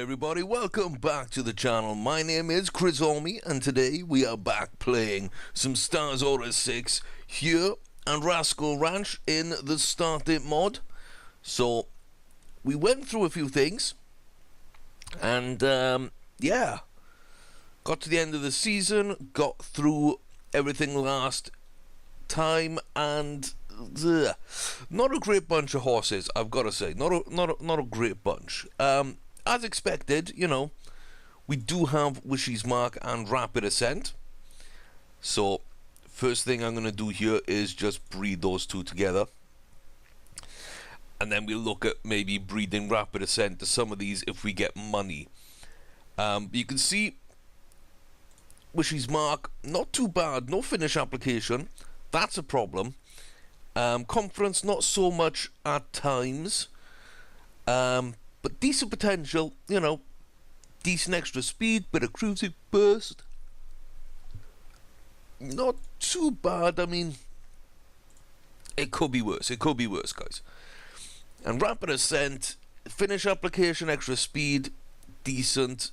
everybody, welcome back to the channel. My name is Chris Ormy, and today we are back playing some Stars Order 6 here on Rascal Ranch in the Start Date mod. So, we went through a few things, and yeah, got to the end of the season, got through everything last time, and not a great bunch of horses, I've got to say. Not a great bunch. As expected, you know, we do have Wishy's Mark and Rapid Ascent. So, first thing I'm going to do here is just breed those two together. And then we'll look at maybe breeding Rapid Ascent to some of these if we get money. You can see Wishy's Mark, not too bad, no finish application. That's a problem. Conference, not so much at times. But decent potential, you know, decent extra speed, bit of cruising burst. Not too bad, I mean, it could be worse, guys. And Rapid Ascent, finish application, extra speed, decent,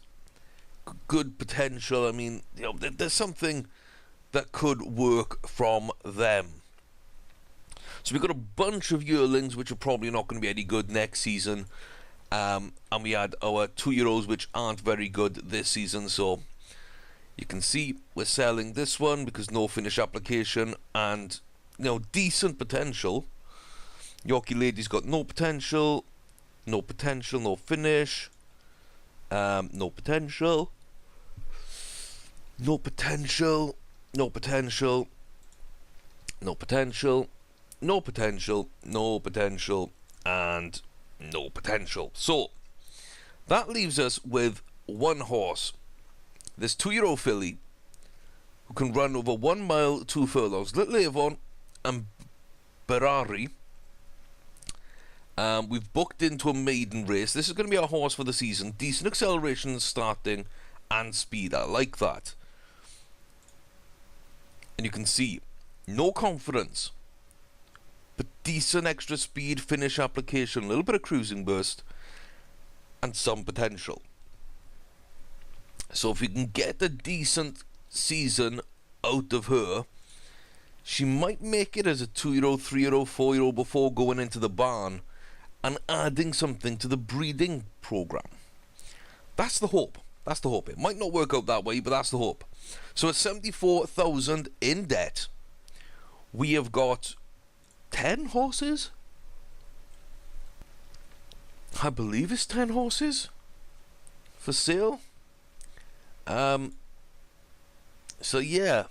good potential. I mean, you know, there's something that could work from them. So we've got a bunch of yearlings which are probably not going to be any good next season. And we had our 2-year-olds which aren't very good this season, so you can see we're selling this one because no finish application and, you know, decent potential. Yorkie Lady's got no potential, no finish, no potential, no potential, no potential, no potential, no potential, no potential, and no potential. So that leaves us with one horse, this 2-year-old filly who can run over 1 mile 2 furlongs. Little Avon and Berari. We've booked into a maiden race. This is going to be our horse for the season. Decent acceleration starting and speed. I like that. And you can see no confidence, but decent extra speed, finish application, a little bit of cruising burst, and some potential. So if we can get a decent season out of her, she might make it as a 2-year-old, 3-year-old, 4-year-old before going into the barn and adding something to the breeding program. That's the hope. That's the hope. It might not work out that way, but that's the hope. So at 74,000 in debt, we have got 10 horses? I believe it's 10 horses for sale. So yeah,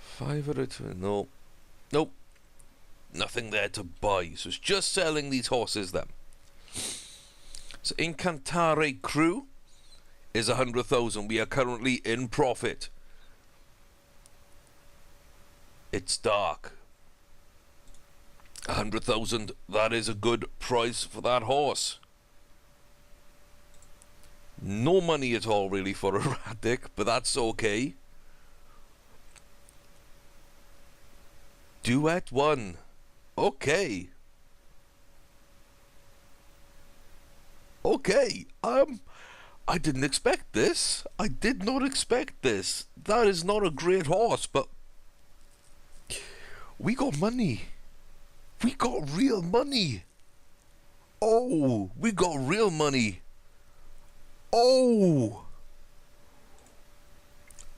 5 out of 10. No, nope, nothing there to buy. So it's just selling these horses then. So Incantare Crew is 100,000. We are currently in profit. It's dark. 100,000. That is a good price for that horse. No money at all really for Erratic, but that's okay. Duet 1. Okay. Okay. I didn't expect this. I did not expect this. That is not a great horse, but we got money. We got real money. Oh, we got real money. Oh.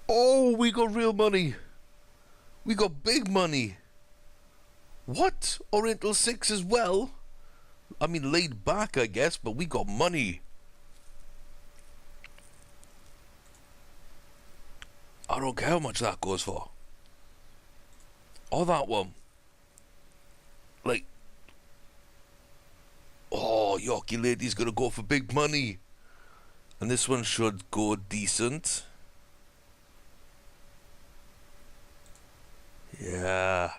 Oh, we got real money. We got big money. What? Oriental 6 as well? I mean, laid back, I guess, but we got money. I don't care how much that goes for. Or that one. Like, oh, Yorkie Lady's gonna go for big money. And this one should go decent. Yeah.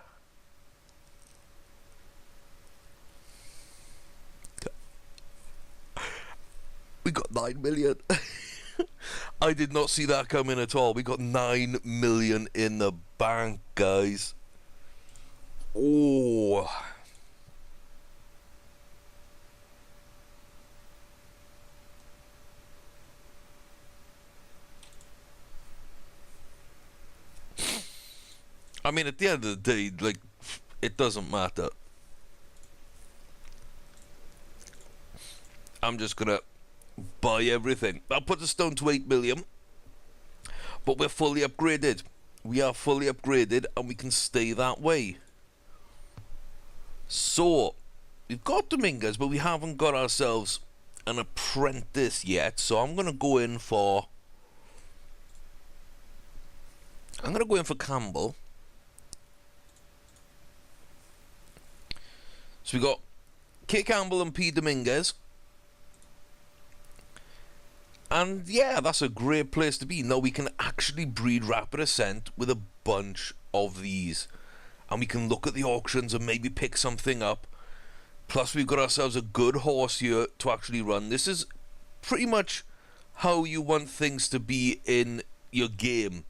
We got 9 million. I did not see that coming at all. We got 9 million in the bank, guys. Oh. I mean, at the end of the day, like, it doesn't matter. I'm just gonna buy everything. I'll put us down to 8 million, but we're fully upgraded. We are fully upgraded, and we can stay that way. So, we've got Dominguez, but we haven't got ourselves an apprentice yet. So I'm gonna go in for Campbell. So we got K. Campbell and P. Dominguez. And yeah, that's a great place to be. Now we can actually breed Rapid Ascent with a bunch of these. And we can look at the auctions and maybe pick something up. Plus we've got ourselves a good horse here to actually run. This is pretty much how you want things to be in your game.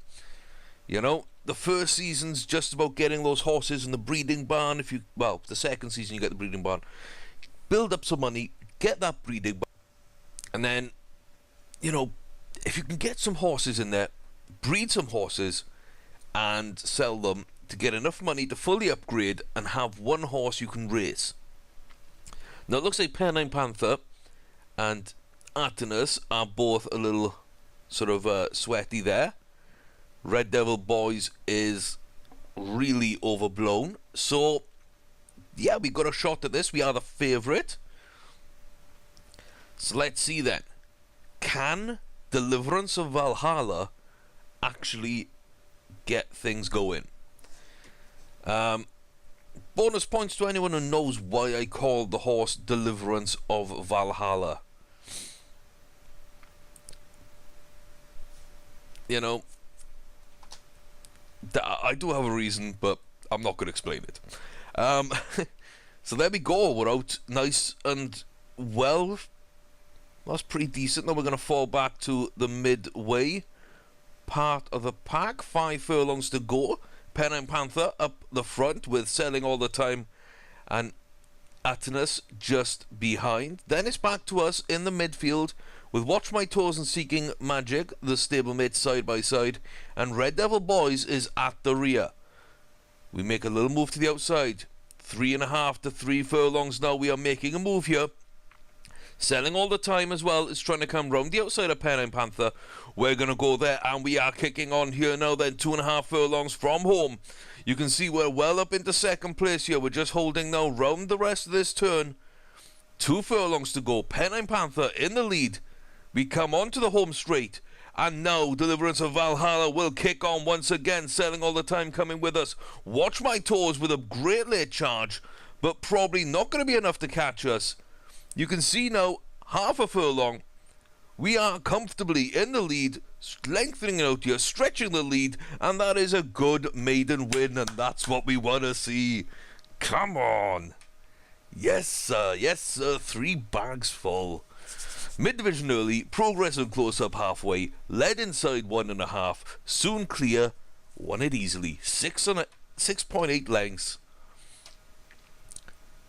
You know, the first season's just about getting those horses in the breeding barn. The second season you get the breeding barn. Build up some money, get that breeding barn. And then, you know, if you can get some horses in there, breed some horses and sell them to get enough money to fully upgrade and have one horse you can race. Now it looks like Penine Panther and Artemis are both a little sort of sweaty there. Red Devil Boys is really overblown. So yeah, we got a shot at this. We are the favourite. So let's see then. Can Deliverance of Valhalla actually get things going? Bonus points to anyone who knows why I called the horse Deliverance of Valhalla. You know, I do have a reason, but I'm not going to explain it. So there we go. We're out nice and well. That's pretty decent. Now we're going to fall back to the midway part of the pack. 5 furlongs to go. Penine Panther up the front with Selling All the Time and Atenas just behind. Then it's back to us in the midfield with Watch My Toes and Seeking Magic, the stablemates side by side, and Red Devil Boys is at the rear. We make a little move to the outside. 3.5 to 3 furlongs now. We are making a move here. Selling All the Time as well is trying to come round the outside of Penine Panther. We're going to go there, and we are kicking on here now then. 2.5 furlongs from home. You can see we're well up into second place here. We're just holding now round the rest of this turn. 2 furlongs to go. Penine Panther in the lead. We come onto the home straight. And now Deliverance of Valhalla will kick on once again. Selling All the Time coming with us. Watch My Toes with a great late charge, but probably not going to be enough to catch us. You can see now, half a furlong, we are comfortably in the lead, lengthening out here, stretching the lead, and that is a good maiden win, and that's what we want to see. Come on. Yes, sir. Yes, sir. 3 bags full. Mid-division early, progress and close-up halfway, led inside 1.5, soon clear, won it easily, 6.8 lengths.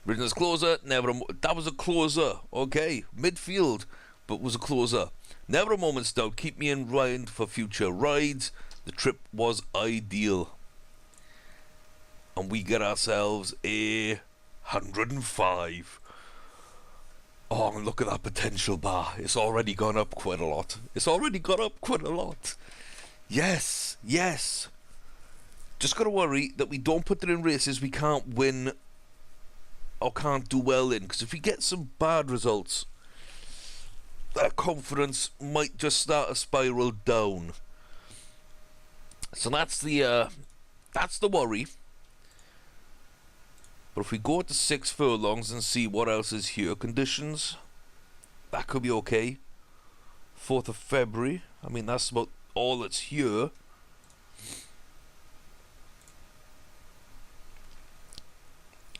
Britain's closer, that was a closer, okay, midfield, but was a closer. Never a moment's doubt, keep me in mind for future rides. The trip was ideal. And we get ourselves a 105. Oh, and look at that potential bar. It's already gone up quite a lot. Yes, yes. Just got to worry that we don't put it in races we can't win or can't do well in, because if we get some bad results, that confidence might just start a spiral down. So that's the worry. But if we go to 6 furlongs and see what else is here, conditions, that could be okay. 4th of February, I mean that's about all that's here.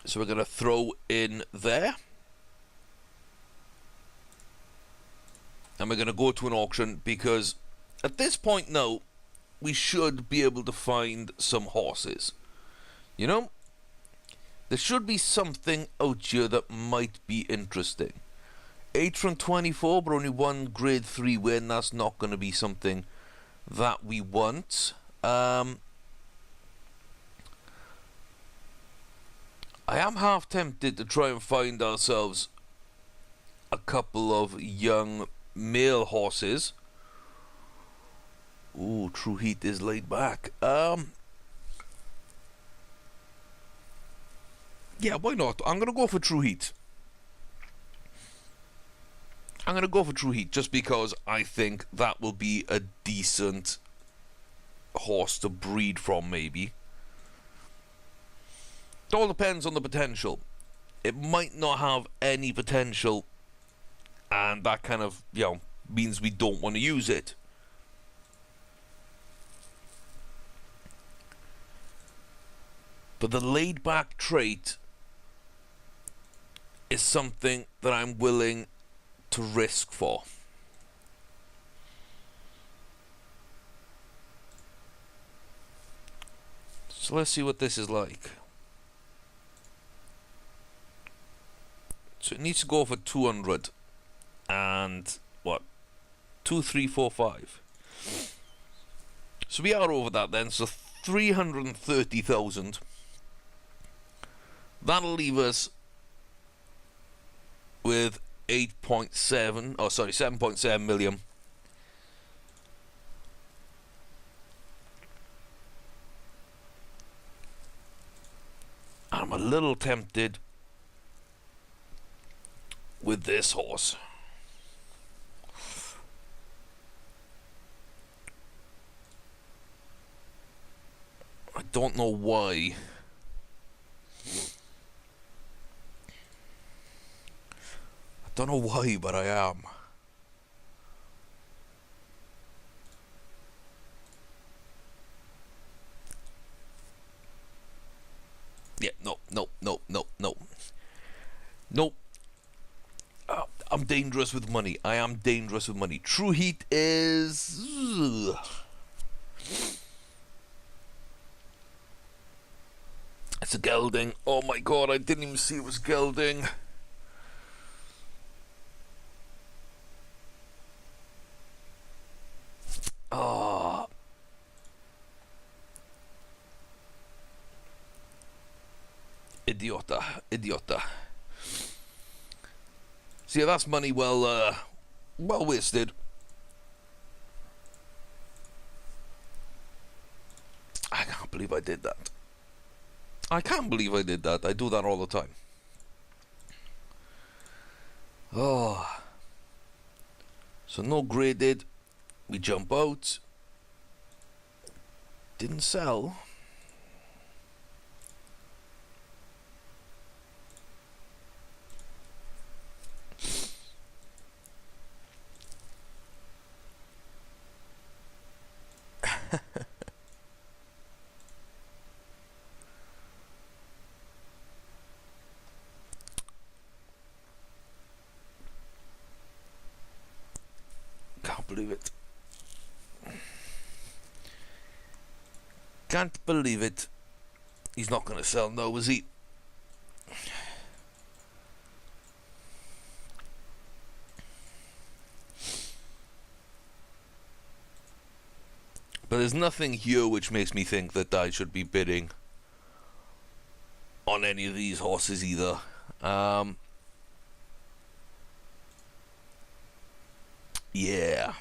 So we're going to throw in there. And we're going to go to an auction, because at this point now, we should be able to find some horses. You know? There should be something out here that might be interesting. 8 from 24, but only 1 grade 3 win. That's not going to be something that we want. I am half tempted to try and find ourselves a couple of young male horses. Ooh, True Heat is laid back. Yeah, why not? I'm gonna go for True Heat. I'm gonna go for True Heat just because I think that will be a decent horse to breed from, maybe. It all depends on the potential. It might not have any potential, and that kind of, means we don't want to use it. But the laid-back trait is something that I'm willing to risk for. So let's see what this is like. So it needs to go for 200 and what? 2, 3, 4, 5. So we are over that then. So 330,000. That'll leave us with 7.7 million. I'm a little tempted with this horse. I don't know why. I don't know why, but I am. Yeah, no. Nope. I'm dangerous with money. I am dangerous with money. True Heat is... It's a gelding. Oh my god, I didn't even see it was gelding. Oh. Idiota. See, that's money well wasted. I can't believe I did that. I can't believe I did that. I do that all the time. Oh. So no graded. We jump out. Didn't sell. Can't believe it. Can't believe it. He's not going to sell now, is he? But there's nothing here which makes me think that I should be bidding on any of these horses either. Yeah.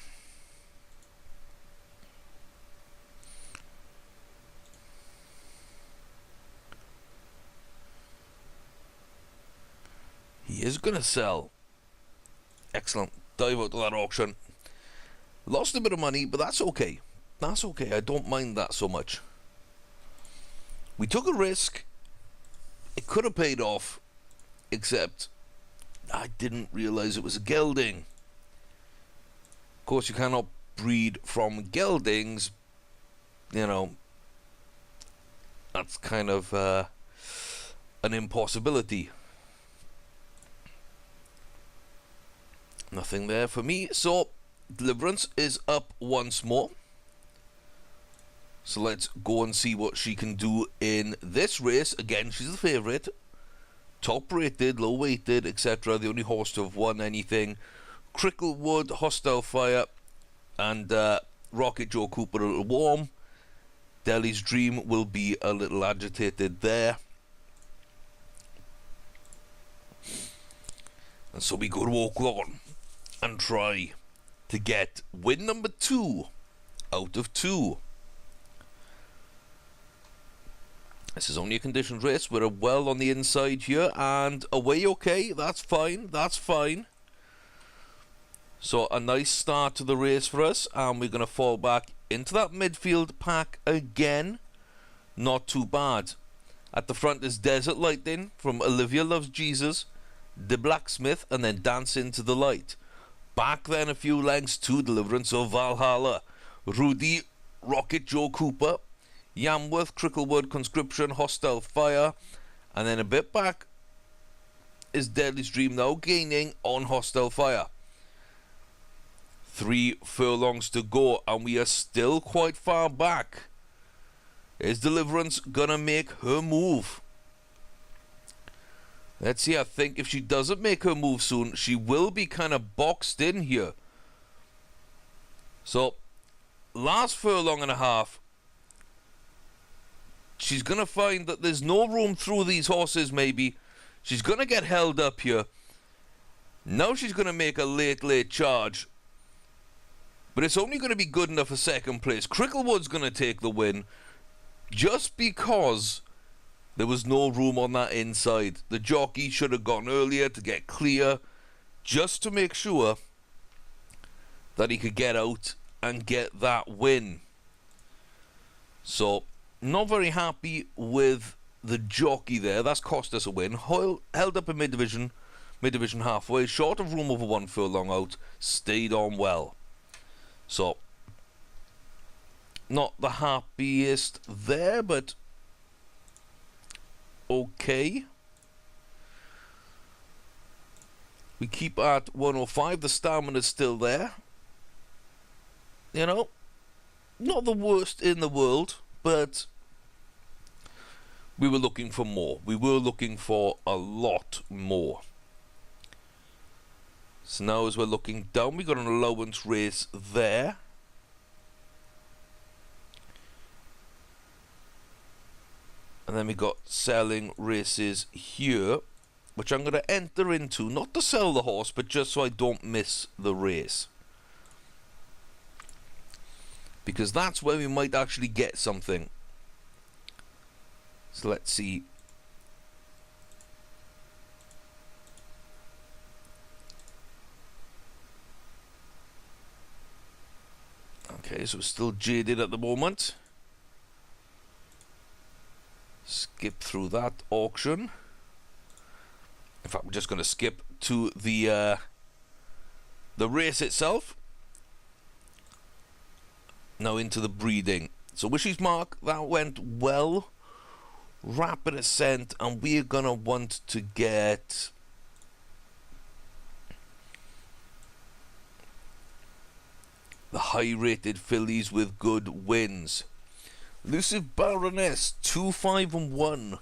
He is going to sell. Excellent. Dive out to that auction. Lost a bit of money, but that's okay. That's okay. I don't mind that so much. We took a risk. It could have paid off, except I didn't realize it was a gelding. Of course, you cannot breed from geldings. You know, that's kind of an impossibility. Nothing there for me. So, Deliverance is up once more. So let's go and see what she can do in this race. Again, she's the favourite. Top rated, low weighted, etc. The only horse to have won anything. Cricklewood, Hostile Fire, and Rocket Joe Cooper a little warm. Delhi's Dream will be a little agitated there. And so we go to Oaklawn and try to get win number 2 out of 2. This is only a conditioned race. We're well on the inside here, and away okay. That's fine. That's fine. So a nice start to the race for us, and we're going to fall back into that midfield pack again. Not too bad. At the front is Desert Lightning from Olivia Loves Jesus, The Blacksmith, and then Dance Into the Light. Back then a few lengths to Deliverance of Valhalla, Rudy, Rocket Joe Cooper, Yamworth, Cricklewood, Conscription, Hostile Fire, and then a bit back is Deadly Stream now, gaining on Hostile Fire. 3 furlongs to go, and we are still quite far back. Is Deliverance gonna make her move? Let's see. I think if she doesn't make her move soon, she will be kind of boxed in here. So, last furlong and a half, she's going to find that there's no room through these horses, maybe. She's going to get held up here. Now she's going to make a late charge. But it's only going to be good enough for second place. Cricklewood's going to take the win just because there was no room on that inside. The jockey should have gone earlier to get clear, just to make sure that he could get out and get that win. So, not very happy with the jockey there. That's cost us a win. Hoyle held up in mid-division halfway, short of room over 1 furlong out, stayed on well. So, not the happiest there, but okay. We keep at 105. The stamina's still there. You know, not the worst in the world, but we were looking for more. We were looking for a lot more. So now as we're looking down, we got an allowance race there. And then we got selling races here, which I'm going to enter into, not to sell the horse, but just so I don't miss the race. Because that's where we might actually get something. So let's see. Okay, so we're still jaded at the moment. Skip through that auction. In fact, we're just going to skip to the race itself. Now into the breeding. So Wishy's Mark, that went well. Rapid Ascent, and we're going to want to get the high-rated fillies with good wins. Elusive Baroness, 2-5-1.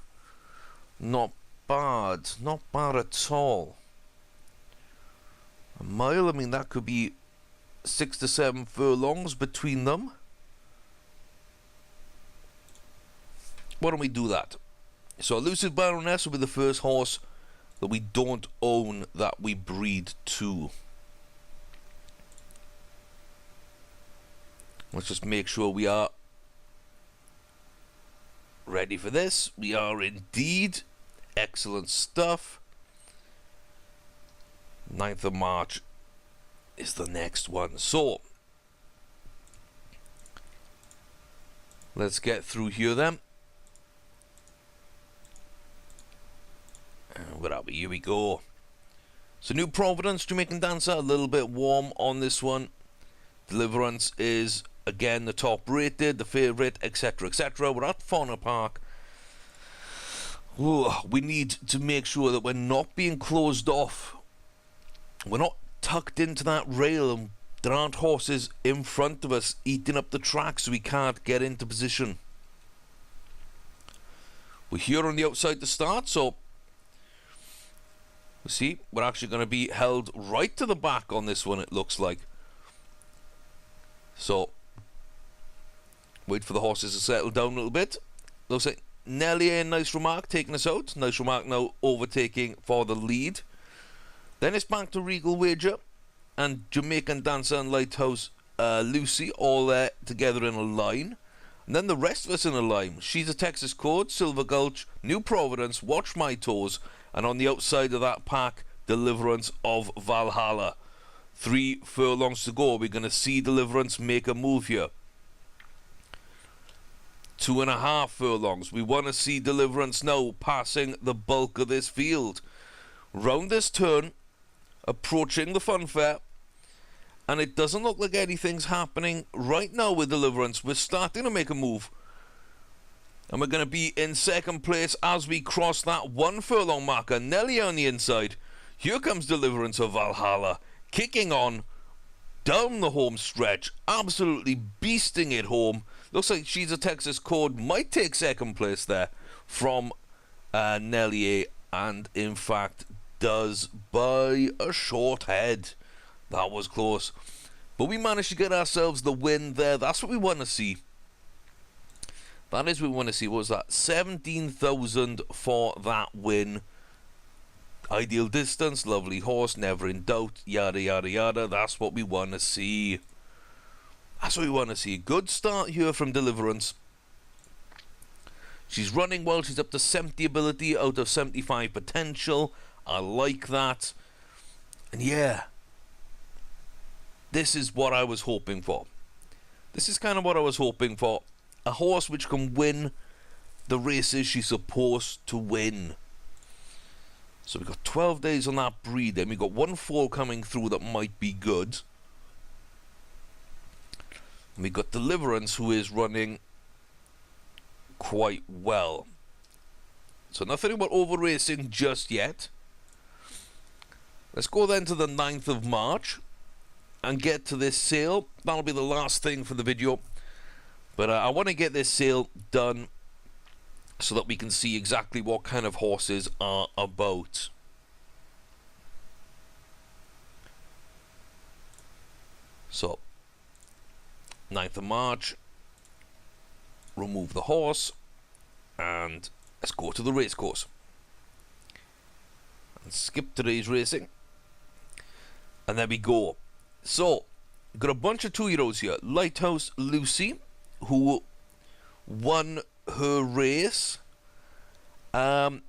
Not bad. Not bad at all. A mile, I mean, that could be 6 to 7 furlongs between them. Why don't we do that? So Elusive Baroness will be the first horse that we don't own that we breed to. Let's just make sure we are ready for this. We are indeed. Excellent stuff. 9th of March is the next one. So, let's get through here then. Where are we? Here we go. So, New Providence, Jamaican Dancer, a little bit warm on this one. Deliverance is again the top rated, the favourite, etc., etc. We're at Fauna Park. Ooh, we need to make sure that we're not being closed off. We're not tucked into that rail and there aren't horses in front of us eating up the track so we can't get into position. We're here on the outside to start, so we see we're actually going to be held right to the back on this one, it looks like. So wait for the horses to settle down a little bit. Looks like Nelly, a Nice Remark taking us out. Nice Remark now overtaking for the lead. Then it's back to Regal Wager and Jamaican Dancer and Lighthouse Lucy all there together in a line. And then the rest of us in a line. She's a Texas Code, Silver Gulch, New Providence, Watch My Toes, and on the outside of that pack, Deliverance of Valhalla. 3 furlongs to go. We're going to see Deliverance make a move here. 2.5 furlongs. We want to see Deliverance now passing the bulk of this field. Round this turn, approaching the funfair, and it doesn't look like anything's happening right now with Deliverance. We're starting to make a move. And we're going to be in second place as we cross that 1 furlong marker. Nelly on the inside. Here comes Deliverance of Valhalla. Kicking on down the home stretch. Absolutely beasting it home. Looks like She's a Texas Code might take second place there from Nelly. And in fact does by a short head. That was close. But we managed to get ourselves the win there. That's what we want to see. That is what we want to see. What was that? 17,000 for that win. Ideal distance, lovely horse, never in doubt, yada, yada, yada. That's what we want to see. That's what we want to see. Good start here from Deliverance. She's running well. She's up to 70 ability out of 75 potential. I like that. And yeah, this is what I was hoping for. This is kind of what I was hoping for. A horse which can win the races she's supposed to win. So we've got 12 days on that breed. Then we've got 1 fall coming through that might be good. And we've got Deliverance, who is running quite well. So nothing about over racing just yet. Let's go then to the 9th of March and get to this sale. That'll be the last thing for the video. But I want to get this sale done so that we can see exactly what kind of horses are about. So, 9th of March, remove the horse, and let's go to the race course. And skip today's racing. And there we go. So, got a bunch of 2-year-olds here. Lighthouse Lucy, who won her race. Second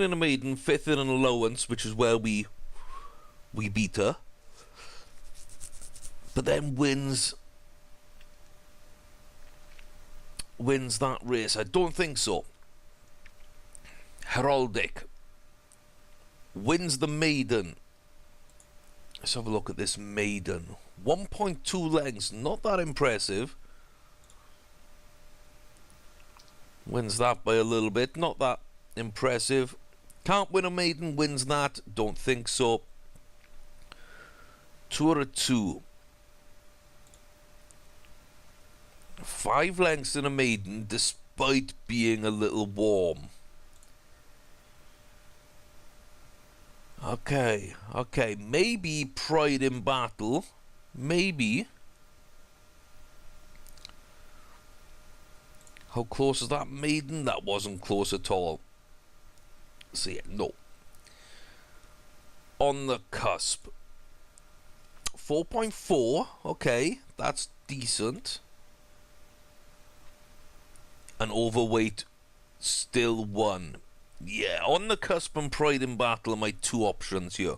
in a maiden, 5th in an allowance, which is where we beat her. But then wins that race. I don't think so. Heraldic wins the maiden. Let's have a look at this maiden. 1.2 lengths, not that impressive. Wins that by a little bit, not that impressive. Can't win a maiden, wins that, don't think so. 2 out of 2. 5 lengths in a maiden, despite being a little warm. Okay, maybe Pride in Battle, maybe. How close is that maiden? That wasn't close at all. See, no. On the cusp. 4.4, okay, that's decent. And overweight, still 1. Yeah, on the cusp and Pride in Battle are my 2 options here.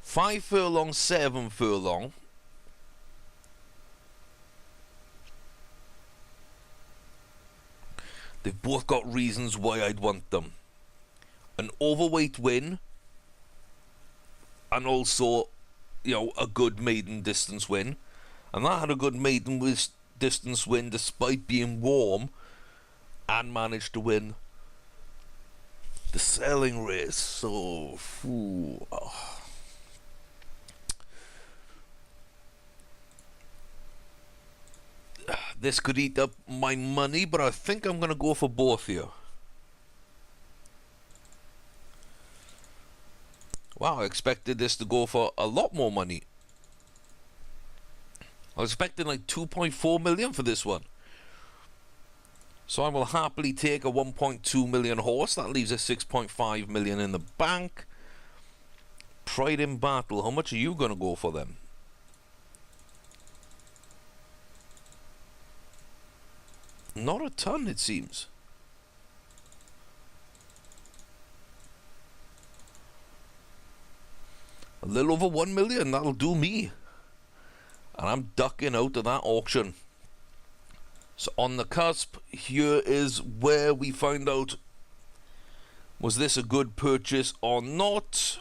5 furlong, 7 furlong. They've both got reasons why I'd want them. An overweight win, and also, you know, a good maiden distance win. And that had a good maiden distance win despite being warm, and managed to win the selling race. So, this could eat up my money, but I think I'm going to go for both here. Wow, I expected this to go for a lot more money. I was expecting like 2.4 million for this one. So I will happily take a 1.2 million horse. That leaves us 6.5 million in the bank. Pride in Battle. How much are you going to go for them? Not a ton, it seems. A little over 1 million. That'll do me. And I'm ducking out of that auction. So on the cusp, here is where we find out, was this a good purchase or not?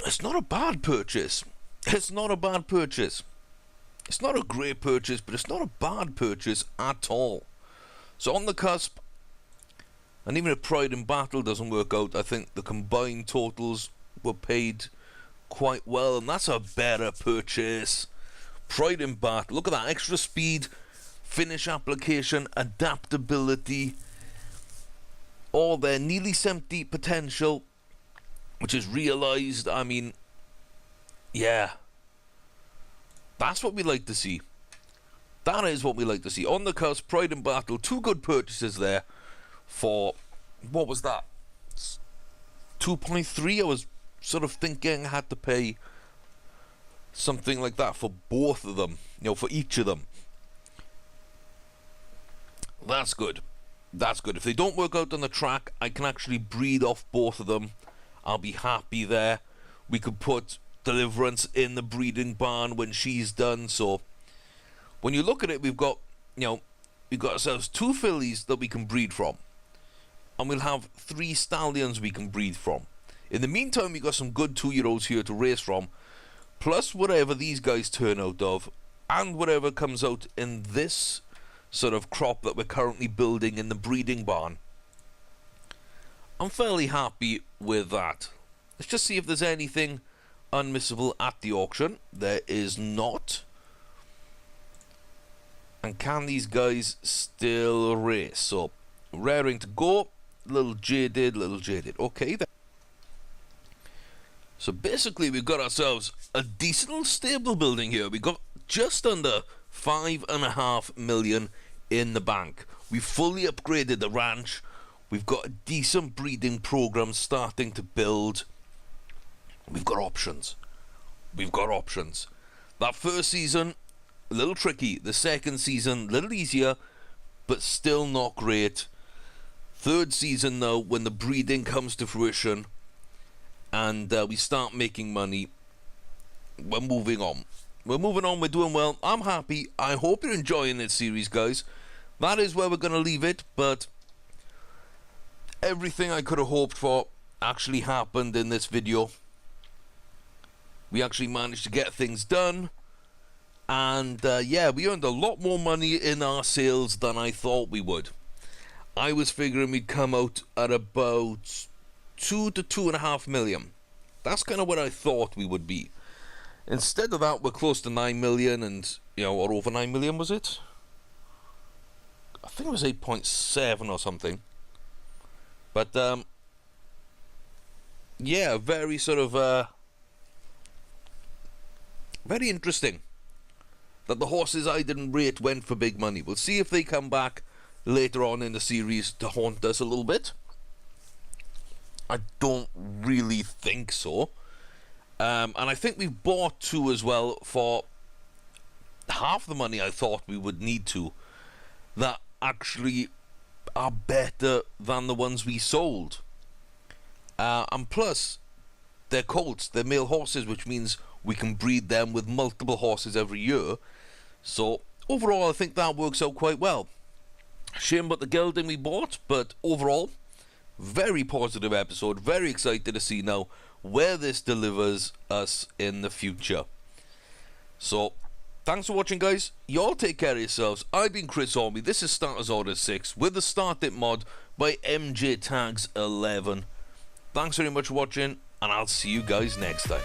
It's not a bad purchase. It's not a bad purchase. It's not a great purchase, but it's not a bad purchase at all. So on the cusp, and even if Pride in Battle doesn't work out, I think the combined totals were paid quite well, and that's a better purchase. Pride in Battle, look at that, extra speed, finish application, adaptability, all their nearly 70 potential, which is realised. I mean, yeah, that's what we like to see. That is what we like to see. On the cusp, Pride in Battle, 2 good purchases there for, what was that, 2.3? I was sort of thinking I had to pay something like that for both of them, you know, for each of them. That's good. That's good. If they don't work out on the track, I can actually breed off both of them. I'll be happy there. We could put Deliverance in the breeding barn when she's done. So when you look at it, we've got, you know, we've got ourselves 2 fillies that we can breed from, and we'll have 3 stallions we can breed from. In the meantime, we've got some good 2-year-olds here to race from, plus whatever these guys turn out of, and whatever comes out in this sort of crop that we're currently building in the breeding barn. I'm fairly happy with that. Let's just see if there's anything unmissable at the auction. There is not. And can these guys still race? So, raring to go. Little jaded. Okay then. So basically we've got ourselves a decent little stable building here. We've got just under 5.5 million in the bank. We've fully upgraded the ranch. We've got a decent breeding program starting to build. We've got options. That first season, a little tricky. The second season, a little easier, but still not great. Third season though, when the breeding comes to fruition and we start making money, we're moving on. We're doing well. I'm happy. I hope you're enjoying this series, guys. That is where we're going to leave it, but everything I could have hoped for actually happened in this video. We actually managed to get things done, and yeah, we earned a lot more money in our sales than I thought we would. I was figuring we'd come out at about 2 to 2.5 million. That's kind of what I thought we would be. Instead of that, we're close to 9 million, and, you know, or over 9 million, was it? I think it was 8.7 or something. But, yeah, very sort of, very interesting that the horses I didn't rate went for big money. We'll see if they come back later on in the series to haunt us a little bit. I don't really think so. And I think we've bought 2 as well for half the money I thought we would need to, that actually are better than the ones we sold. And plus, they're colts, they're male horses, which means we can breed them with multiple horses every year. So overall, I think that works out quite well. Shame about the gelding we bought, but overall, very positive episode. Very excited to see now where this delivers us in the future. So, thanks for watching, guys. You all take care of yourselves. I've been Chris Orby. This is Starters Order 6 with the Start It mod by MJ Tags 11. Thanks very much for watching, and I'll see you guys next time.